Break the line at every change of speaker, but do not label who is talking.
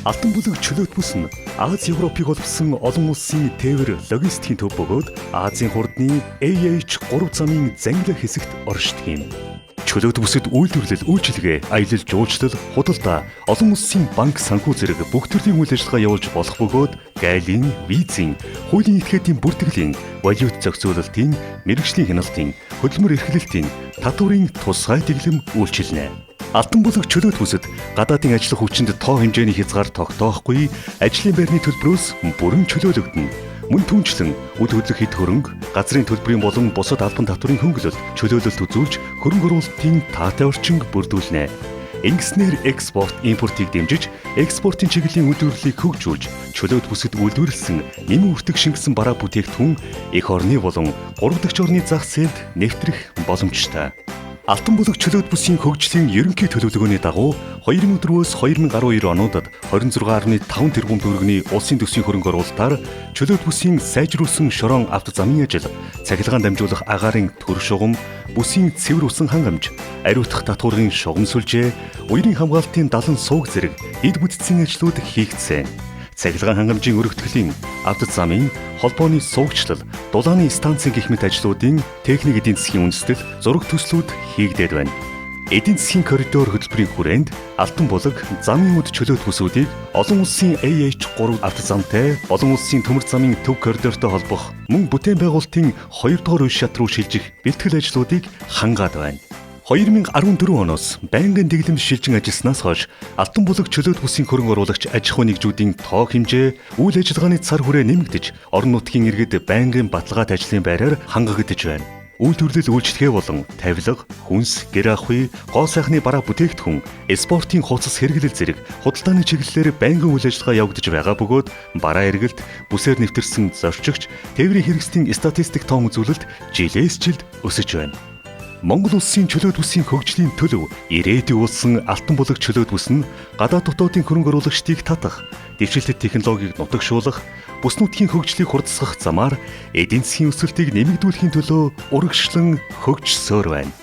Алтан бүлэг чөлөөт бүс нь Аз Европыг олбсон олон улсын тээвэр логистикийн төв бөгөөд Азийн хурдны AH3 замын зангилаа хэсэгт оршдог юм. Чөлөөт бүсэд үйлдвэрлэл, үйлчилгээ, аялал жуулчлал, худалдаа, олон улсын банк, санхүү зэрэг бүх төрлийн үйл ажиллагаа явуулж болох бөгөөд гаалийн, визийн, хуулийн этгээдийн бүртгэлийн, валют зохицуулалтын, мэргэжлийн хяналтын, хөдөлмөр эрхлэлтийн, татварын тусгай дэглэм үйлчилнэ. Алтан бүлэг чөлөөт бүсэд гадаадын ажиллах хүчинд тоо хэмжээний хязгаар тогтоохгүй, ажлын байрны төлбөрөөс бүрэн чөлөөлөгдөнө. Мөн түнчлэн үл хөдлөх хэд хөрөнгө, газрын төлбөрийн болон бусад албан татварын хөнгөлөлт, чөлөөлөлт үзүүлж хөрөнгө оруулалтын таатай орчинг бүрдүүлнэ. Ингэснээр экспорт, импортыг дэмжиж, экспортын чиглэлийн үйлдвэрлэлийг хөгжүүлж, чөлөөт бүсэд үйлдвэрлэсэн нэмэн үртэг шингэсэн бараа бүтээгдэхүүн эх орны болон 3 дахь орны зах зээлд нэвтрэх боломжтой. Алтан бүлэг чөлөөт бүсийн хөгжлийн ерөнхий төлөвлөгөөний дагуу 2004-өөс 2012 онуудад 26.5 тэрбум төгрөгийн улсын төсвийн хөрөнгө оруулалтаар чөлөөт бүсийн сайжруулсан шорон автозамын ажил, цахилгаан дамжуулах агаарын төр шугам, бүсийн цэвэр усан хангамж, ариутгах татваргын шугам сүлжээ, уярын хамгаалтын далан сууг зэрэг эд бүтцийн ажлууд хийгдсэн. Цахилгаан хангамжийн өргөтгөлийн, автозамын, холбооны суугчлал, дулааны станцын гэх мэт ажлуудын техник эдийн засгийн үндэслэл, зураг төслүүд хийгдээд байна. Эдийн засгийн коридор хөтөлбөрийн хүрээнд Алтан бүлэг замын үд чөлөөт бүсүүдийг олон улсын AH3 автозамтай, олон улсын төмөр замын төв коридортой холбох, мөн бүтээн байгуулалтын 2 дугаар үе шат руу шилжих бэлтгэл ажлуудыг хангаад байна. 2014 оноос байнгын дэглэм шилжин ажилласнаас хойш Алтан бүлэг чөлөөт бүсийн хөрөнгө оруулагч аж ахуй нэгжүүдийн тоо хэмжээ, үйл ажиллагааны цар хүрээ нэмэгдэж, орон нутгийн иргэд байнгын баталгаат ажлын байраар хангагдж байна. Үйлдвэрлэл, үйлчлэгээ болон тавилга, хүнс, гэр ахуй, гоо сайхны бараа бүтээгдэхүүн, спортын хувцас хэрэглэл зэрэг худалдааны чиглэлээр байнгын үйл ажиллагаа явагдаж байгаа бөгөөд бараа эргэлт, бүсээр нэвтэрсэн зорчигч, тээврийн хэрэгслийн статистик тоон үзүүлэлт жилээс жилд өсөж байна. Монгол улсын чөлөөт бүсийн хөгжлийн төлөв ирээдүйн улсын Алтан бүлэг чөлөөт бүс нь гадаад дотоодын хөрөнгө оруулагчдыг татах, дэвшилтэт технологиг нутагшуулах, бүс нутгийн хөгжлийг хурдсгах замаар эдийн засгийн өсөлтийг нэмэгдүүлэхийн төлөө урагшлан хөгжсөөр байна.